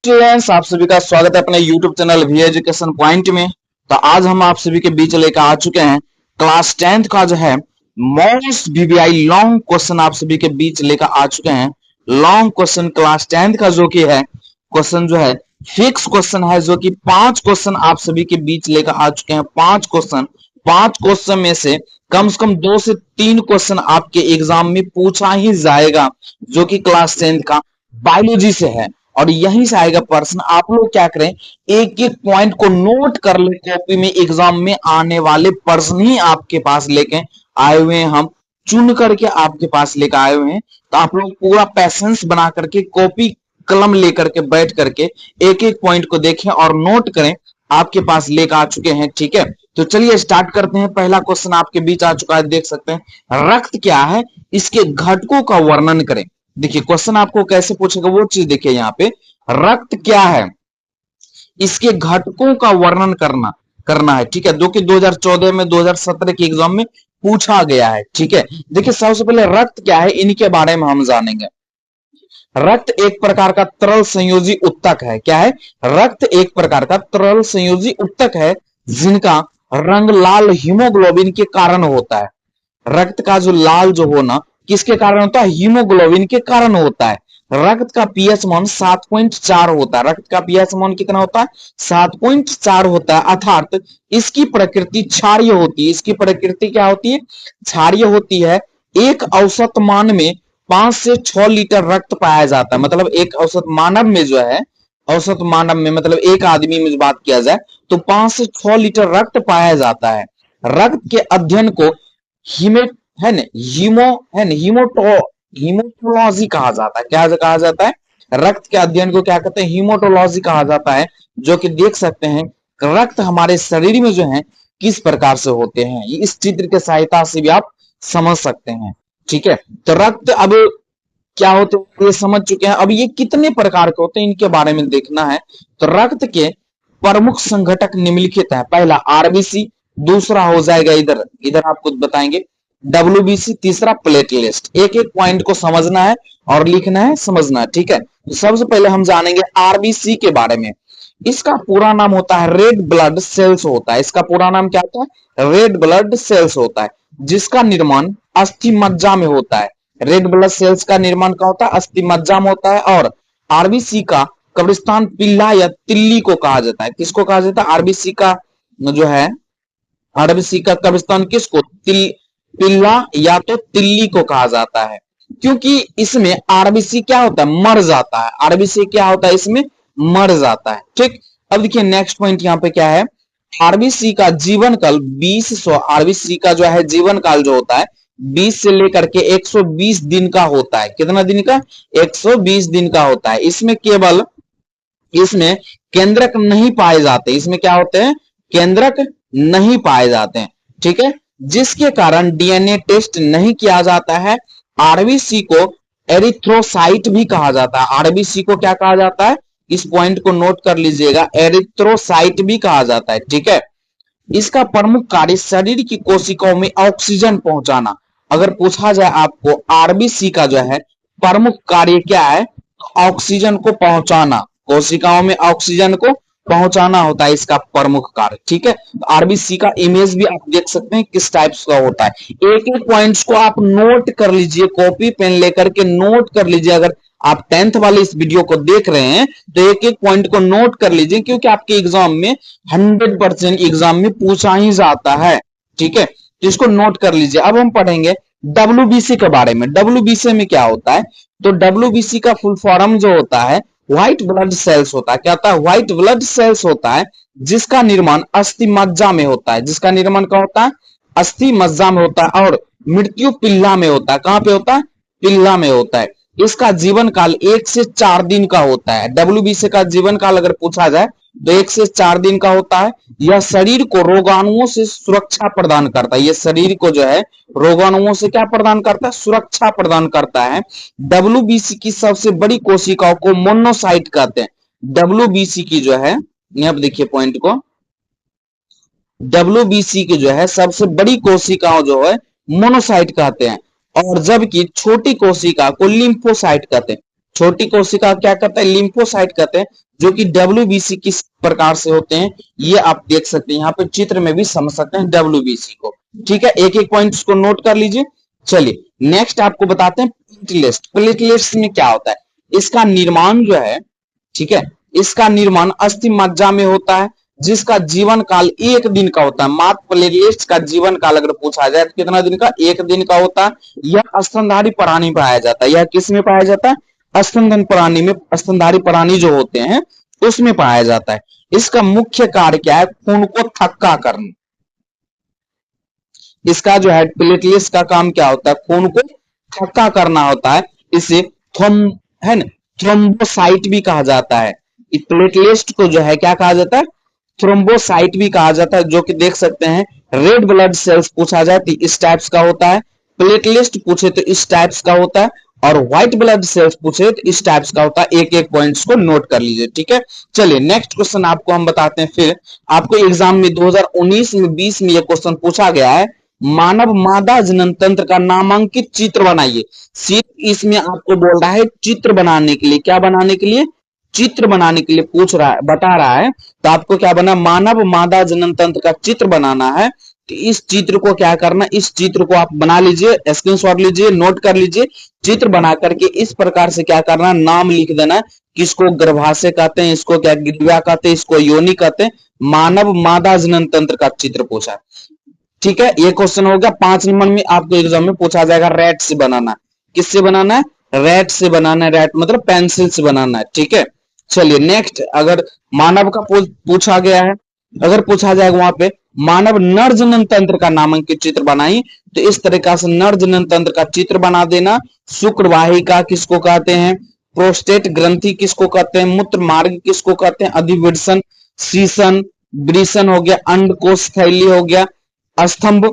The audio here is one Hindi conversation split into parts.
स्टूडेंट्स, आप सभी का स्वागत है अपने YouTube channel we education point में। तो आज हम आप सभी के बीच लेकर आ चुके हैं क्लास 10th का जो है मोस्ट वीवीआई लॉन्ग क्वेश्चन आप सभी के बीच लेकर आ चुके हैं। लॉन्ग क्वेश्चन क्लास 10th का जो कि है क्वेश्चन जो है फिक्स क्वेश्चन है, जो कि 5 क्वेश्चन आप सभी के बीच लेकर आ चुके हैं। 5 क्वेश्चन में से कम 2 से 3 क्वेश्चन आपके एग्जाम में पूछा ही जाएगा, जो कि क्लास 10th का बायोलॉजी से है और यहीं से आएगा प्रश्न। आप लोग क्या करें, एक एक पॉइंट को नोट कर ले कॉपी में। एग्जाम में आने वाले प्रश्न ही आपके पास लेके आए हुए हैं, हम चुन करके आपके पास लेकर आए हुए हैं। तो आप लोग पूरा पैसेंस बना करके कॉपी कलम लेकर के बैठ करके एक एक पॉइंट को देखें और नोट करें। आपके पास लेकर आ चुके हैं, ठीक है। तो चलिए स्टार्ट करते हैं। पहला क्वेश्चन आपके बीच आ चुका है, देख सकते हैं। रक्त क्या है, इसके घटकों का वर्णन करें। देखिए क्वेश्चन आपको कैसे पूछेगा वो चीज देखिए यहाँ पे। रक्त क्या है, इसके घटकों का वर्णन करना है, ठीक है। जो कि 2014 में 2017 के एग्जाम में पूछा गया है, ठीक है। देखिए सबसे पहले रक्त क्या है, इनके बारे में हम जानेंगे। रक्त एक प्रकार का तरल संयोजी उत्तक है। क्या है, रक्त एक प्रकार का तरल संयोजी उत्तक है जिनका रंग लाल हीमोग्लोबिन के कारण होता है। रक्त का जो लाल जो होना किसके कारण होता है, हीमोग्लोबिन के कारण होता है। रक्त का पीएच मान 7.4 होता है। रक्त का पीएच मान कितना होता है, 7.4 होता है। अर्थात इसकी प्रकृति क्षारीय होती है। इसकी प्रकृति क्या होती है, क्षारीय होती है। एक औसत मान में 5 से 6 लीटर रक्त पाया जाता है। मतलब एक औसत मानव में जो है, औसत मानव में मतलब एक आदमी में बात किया जाए तो 5 से 6 लीटर रक्त पाया जाता है। रक्त के अध्ययन को हीमे है न हीमो है न हीमोटोलॉजी कहा जाता है। क्या कहा जाता है, रक्त के अध्ययन को क्या कहते हैं, हीमोटोलॉजी कहा जाता है। जो कि देख सकते हैं रक्त हमारे शरीर में जो है किस प्रकार से होते हैं, इस चित्र के सहायता से भी आप समझ सकते हैं, ठीक है। तो रक्त अब क्या होते हैं ये समझ चुके हैं। अब ये कितने प्रकार के होते हैं इनके बारे में देखना है। तो रक्त के प्रमुख संघटक निम्नलिखित है। पहला आरबीसी, दूसरा हो जाएगा इधर इधर आपको बताएंगे डब्ल्यूबीसी, तीसरा प्लेटलेट। एक एक पॉइंट को समझना है और लिखना है, समझना है, ठीक है। तो सबसे पहले हम जानेंगे आरबीसी के बारे में। इसका पूरा नाम होता है रेड ब्लड सेल्स होता है। इसका पूरा नाम क्या होता है, रेड ब्लड सेल्स होता है, जिसका निर्माण अस्थि मज्जा में होता है। रेड ब्लड सेल्स का निर्माण क्या होता है, अस्थि मज्जा में होता है। और आरबीसी का कब्रिस्तान पिल्ला या तिल्ली को कहा जाता है। किसको कहा जाता है, आरबीसी का जो है, आरबीसी का कब्रिस्तान किसको, पिल्ला या तो तिल्ली को कहा जाता है। क्योंकि इसमें आरबीसी क्या होता है, मर जाता है। आरबीसी क्या होता है, इसमें मर जाता है, ठीक। अब देखिए नेक्स्ट पॉइंट यहाँ पे क्या है, आरबीसी का जीवन काल 20 आरबीसी का जो है जीवन काल जो होता है 20 से लेकर के 120 दिन का होता है। कितना दिन का, 120 दिन का होता है। इसमें केवल इसमें केंद्रक नहीं पाए जाते। इसमें क्या होते हैं, केंद्रक नहीं पाए जाते हैं, ठीक है। जिसके कारण डीएनए टेस्ट नहीं किया जाता है। आरबीसी को एरिथ्रोसाइट भी कहा जाता है। आरबीसी को क्या कहा जाता है, इस पॉइंट को नोट कर लीजिएगा, एरिथ्रोसाइट भी कहा जाता है, ठीक है। इसका प्रमुख कार्य शरीर की कोशिकाओं में ऑक्सीजन पहुंचाना। अगर पूछा जाए आपको आरबीसी का जो है प्रमुख कार्य क्या है, तो ऑक्सीजन को पहुंचाना, कोशिकाओं में ऑक्सीजन को पहुंचाना होता है इसका प्रमुख कार्य, ठीक है। तो आरबीसी का इमेज भी आप देख सकते हैं किस टाइप का होता है। एक एक पॉइंट्स को आप नोट कर लीजिए, कॉपी पेन लेकर के नोट कर लीजिए। अगर आप 10th वाले इस वीडियो को देख रहे हैं तो एक एक पॉइंट को नोट कर लीजिए, क्योंकि आपके एग्जाम में 100% एग्जाम में पूछा ही जाता है, ठीक है। तो इसको नोट कर लीजिए। अब हम पढ़ेंगे डब्ल्यूबीसी के बारे में। डब्ल्यूबीसी में क्या होता है, तो डब्ल्यूबीसी का फुल फॉर्म जो होता है व्हाइट ब्लड सेल्स होता है। क्या होता है, व्हाइट ब्लड सेल्स होता है, जिसका निर्माण अस्थि मज्जा में होता है। जिसका निर्माण क्या होता है, अस्थि मज्जा में होता है। और मृत्यु पिल्ला में होता है। कहां पे होता है, पिल्ला में होता है। इसका जीवन काल 1 से 4 दिन का होता है। डब्ल्यूबीसी का जीवन काल अगर पूछा जाए तो 1 से 4 दिन का होता है। यह शरीर को रोगाणुओं से सुरक्षा प्रदान करता है। यह शरीर को जो है रोगाणुओं से क्या प्रदान करता है, सुरक्षा प्रदान करता है। डब्ल्यूबीसी की सबसे बड़ी कोशिकाओं को मोनोसाइट कहते हैं। डब्ल्यूबीसी की जो है, यहां पर देखिए पॉइंट को, डब्ल्यूबीसी की जो है सबसे बड़ी कोशिकाओं जो है मोनोसाइट कहते हैं। और जबकि छोटी कोशिका को लिम्फोसाइट कहते हैं। छोटी कोशिका क्या करता है, लिम्फोसाइट कहते हैं, जो कि डब्ल्यूबीसी किस प्रकार से होते हैं ये आप देख सकते हैं, यहाँ पे चित्र में भी समझ सकते हैं डब्ल्यूबीसी को। ठीक है, एक एक पॉइंट को नोट कर लीजिए। चलिए नेक्स्ट आपको बताते हैं प्लेटलेट्स। प्लेटलेट्स में क्या होता है, इसका निर्माण जो है, ठीक है, इसका निर्माण अस्थि मज्जा में होता है, जिसका जीवन काल 1 दिन का होता है। मात्र प्लेटलेट्स का जीवन काल अगर पूछा जाए तो कितना दिन का, 1 दिन का होता है। यह स्तनधारी प्राणी में पाया जाता है। यह किस में पाया जाता है, स्तनधारी प्राणी में। स्तनधारी प्राणी जो होते हैं उसमें पाया जाता है। इसका मुख्य कार्य क्या है, खून को थक्का करना। इसका जो है प्लेटलेट्स का काम क्या होता है, खून को थक्का करना होता है। इसे है ना, थ्रोम्बोसाइट भी कहा जाता है। प्लेटलेट्स को जो है क्या कहा जाता है, थ्रोम्बोसाइट भी कहा जाता है, जो कि देख सकते हैं। रेड ब्लड सेल्स पूछा जाए तो इस टाइप्स का होता है, प्लेटलेट्स पूछे तो इस टाइप्स का होता है, और व्हाइट ब्लड सेल्स पूछे तो इस टाइप्स का होता है। एक एक पॉइंट्स को नोट कर लीजिए। ठीक है, चलिए नेक्स्ट क्वेश्चन आपको हम बताते हैं। फिर आपको एग्जाम में 2019 में 20 में यह क्वेश्चन पूछा गया है, मानव मादा जनन तंत्र का नामांकित चित्र बनाइए। सिर्फ इसमें आपको बोल रहा है चित्र बनाने के लिए, क्या बनाने के लिए, चित्र बनाने के लिए पूछ रहा है, बता रहा है। तो आपको क्या बना, मानव मादा जनन तंत्र का चित्र बनाना है। तो इस चित्र को क्या करना, इस चित्र को आप बना लीजिए, स्क्रीनशॉट लीजिए, नोट कर लीजिए। चित्र बना करके इस प्रकार से क्या करना, नाम लिख देना। किसको गर्भाशय कहते हैं, इसको क्या गिलवा कहते हैं, इसको योनि कहते हैं। मानव मादा जनन तंत्र का चित्र पूछा। ठीक है, ये क्वेश्चन हो गया। 5 नंबर में आपको एग्जाम में पूछा जाएगा, रैट से बनाना। किससे बनाना है, रैट से बनाना है। रैट मतलब पेंसिल से बनाना है। ठीक है, चलिए नेक्स्ट, अगर मानव का पूछा गया है, अगर पूछा जाएगा वहां पे मानव नर जनन तंत्र का नामांकित चित्र बनाई, तो इस तरीका से नर जनन तंत्र का चित्र बना देना। शुक्रवाहिका किसको कहते हैं, प्रोस्टेट ग्रंथि किसको कहते हैं, मूत्र मार्ग किसको कहते हैं, अधिवेशन, शीशन, वृषण हो गया, अंडकोश थैली हो गया, स्तंभ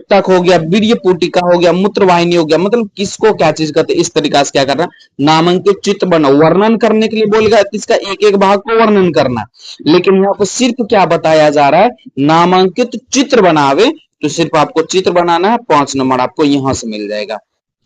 तक हो गया, वीर्य पुटिका हो गया, मूत्रवाहिनी हो गया। मतलब किसको क्या चीज कहते हैं, इस तरीका से क्या करना, नामांकित चित्र बना। वर्णन करने के लिए बोलेगा इसका एक एक भाग को वर्णन करना, लेकिन यहाँ पर सिर्फ क्या बताया जा रहा है, नामांकित चित्र बनावे। तो सिर्फ आपको चित्र बनाना है। 5 नंबर आपको यहां से मिल जाएगा।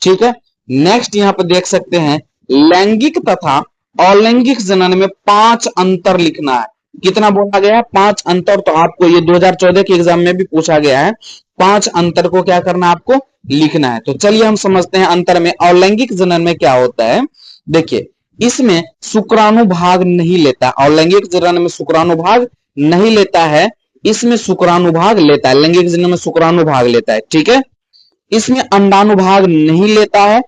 ठीक है, नेक्स्ट यहाँ पर देख सकते हैं, लैंगिक तथा अलैंगिक जनन में 5 अंतर लिखना है। कितना बोला गया है, 5 अंतर। तो आपको ये 2014 के एग्जाम में भी पूछा गया है। 5 अंतर को क्या करना है, आपको लिखना है। तो चलिए हम समझते हैं अंतर में। अलैंगिक जनन में क्या होता है, देखिए इसमें शुक्राणु भाग नहीं लेता। अलैंगिक जनन में शुक्राणु भाग नहीं लेता है, इसमें शुक्राणु भाग लेता है। लैंगिक जनन में शुक्राणु भाग लेता है। ठीक है, इसमें अंडाणु भाग नहीं लेता है।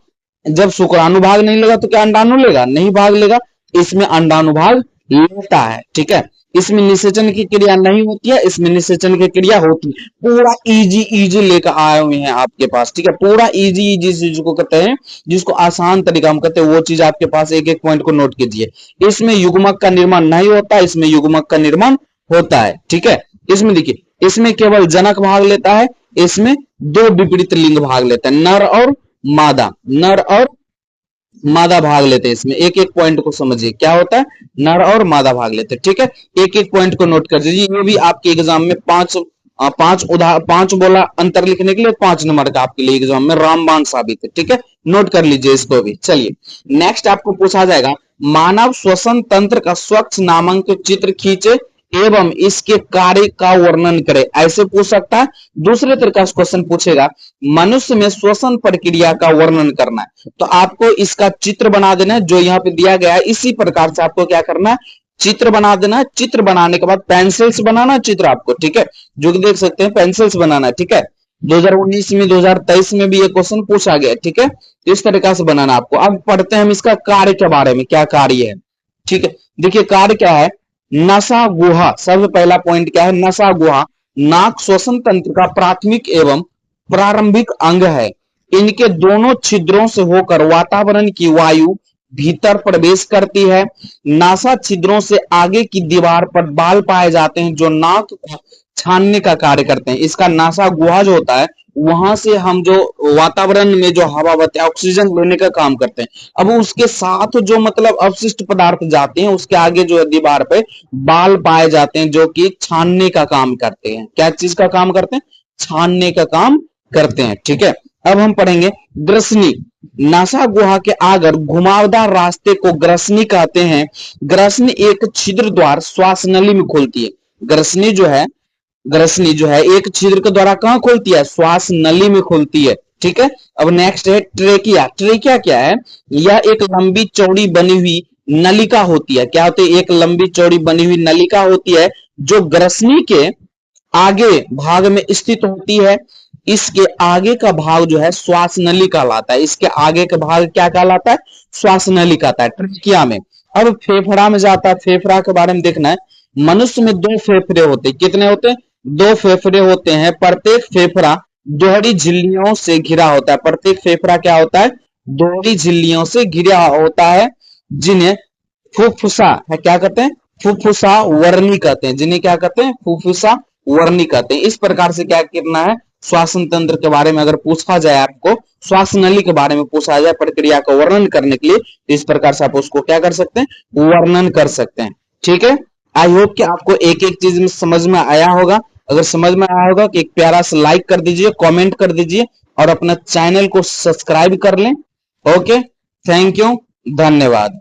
जब शुक्राणु भाग नहीं लेगा तो क्या अंडाणु लेगा, नहीं भाग लेगा। इसमें अंडाणु भाग लेता है। ठीक है, इसमें निषेचन की क्रिया नहीं होती है, इसमें निषेचन की क्रिया होती है। पूरा इजी लेकर आए हुए हैं आपके पास। ठीक है, पूरा इजी जिसको कहते हैं, जिसको आसान तरीका हम कहते हैं, वो चीज आपके पास एक एक पॉइंट को नोट कीजिए। इसमें युग्मक का निर्माण नहीं होता, इसमें युग्मक का निर्माण होता है। ठीक है, इसमें देखिए, इसमें केवल जनक भाग लेता है, इसमें 2 विपरीत लिंग भाग लेता है, नर और मादा। नर और मादा भाग लेते हैं इसमें। एक एक पॉइंट को समझिए, क्या होता है, नर और मादा भाग लेते हैं। ठीक है, एक एक पॉइंट को नोट कर दीजिए। ये भी आपके एग्जाम में 5 बोला अंतर लिखने के लिए, 5 नंबर का आपके लिए एग्जाम में रामबाण साबित है। ठीक है, नोट कर लीजिए इसको भी। चलिए नेक्स्ट आपको पूछा जाएगा, मानव श्वसन तंत्र का स्वच्छ नामांकित चित्र खींचे एवं इसके कार्य का वर्णन करे। ऐसे पूछ सकता है। दूसरे तरीका से क्वेश्चन पूछेगा, मनुष्य में श्वसन प्रक्रिया का वर्णन करना है। तो आपको इसका चित्र बना देना है, जो यहाँ पे दिया गया है। इसी प्रकार से आपको क्या करना है, चित्र बना देना है। चित्र बनाने के बाद पेंसिल से बनाना चित्र आपको। ठीक है, जो कि देख सकते हैं पेंसिल से बनाना है। ठीक है, 2019 में 2023 में भी ये क्वेश्चन पूछा गया। ठीक है, इस तरीका से बनाना आपको। अब पढ़ते हैं हम इसका कार्य के बारे में, क्या कार्य है। ठीक है, देखिए कार्य क्या है, नसा गुहा। सबसे पहला पॉइंट क्या है, नसा गुहा नाक श्वसन तंत्र का प्राथमिक एवं प्रारंभिक अंग है। इनके दोनों छिद्रों से होकर वातावरण की वायु भीतर प्रवेश करती है। नासा छिद्रों से आगे की दीवार पर बाल पाए जाते हैं, जो नाक को छानने का कार्य करते हैं। इसका नासा गुहा जो होता है, वहां से हम जो वातावरण में जो हवा बहती है, ऑक्सीजन लेने का काम करते हैं। अब उसके साथ जो मतलब अवशिष्ट पदार्थ जाते हैं, उसके आगे जो है दीवार पे बाल पाए जाते हैं, जो कि छानने का काम करते हैं। क्या चीज का काम करते हैं, छानने का काम करते हैं। ठीक है, अब हम पढ़ेंगे ग्रसनी। नासा गुहा के आगर घुमावदार रास्ते को ग्रसनी कहते हैं। ग्रसनी एक छिद्र द्वार श्वास नली में खोलती है। ग्रसनी जो है एक छिद्र के द्वारा कहां खोलती है? श्वास नली में खोलती है। ठीक है। अब नेक्स्ट है ट्रेकिया। ट्रेकिया क्या है? यह एक लंबी चौड़ी बनी हुई नलिका होती है। क्या होती है? एक लंबी चौड़ी बनी हुई नलिका होती है जो ग्रसनी के आगे भाग में स्थित होती है। इसके आगे का भाग जो है श्वास नली कहलाता है। इसके आगे का भाग क्या कहलाता है? श्वास नली कहता है ट्रेकिया में। अब फेफड़ा में जाता है। फेफड़ा के बारे में देखना है। मनुष्य में दो फेफड़े होते हैं। कितने होते हैं? दो फेफड़े होते हैं। प्रत्येक फेफड़ा दोहरी झिल्लियों से घिरा होता है। प्रत्येक फेफड़ा क्या होता है? दोहरी झिल्लियों से घिरा होता है, जिन्हें फुफ्फुसा है क्या कहते हैं? फुफ्फुसा वर्णी कहते हैं। जिन्हें क्या कहते हैं? फुफ्फुसा वर्णी कहते हैं। इस प्रकार से क्या करना है? श्वासन तंत्र के बारे में अगर पूछा जाए, आपको श्वास नली के बारे में पूछा जाए प्रक्रिया का वर्णन करने के लिए, तो इस प्रकार से आप उसको क्या कर सकते हैं? वर्णन कर सकते हैं। ठीक है। आई होप कि आपको एक एक चीज में समझ में आया होगा। अगर समझ में आया होगा कि एक प्यारा सा लाइक कर दीजिए, कमेंट कर दीजिए और अपना चैनल को सब्सक्राइब कर लें। ओके, थैंक यू, धन्यवाद।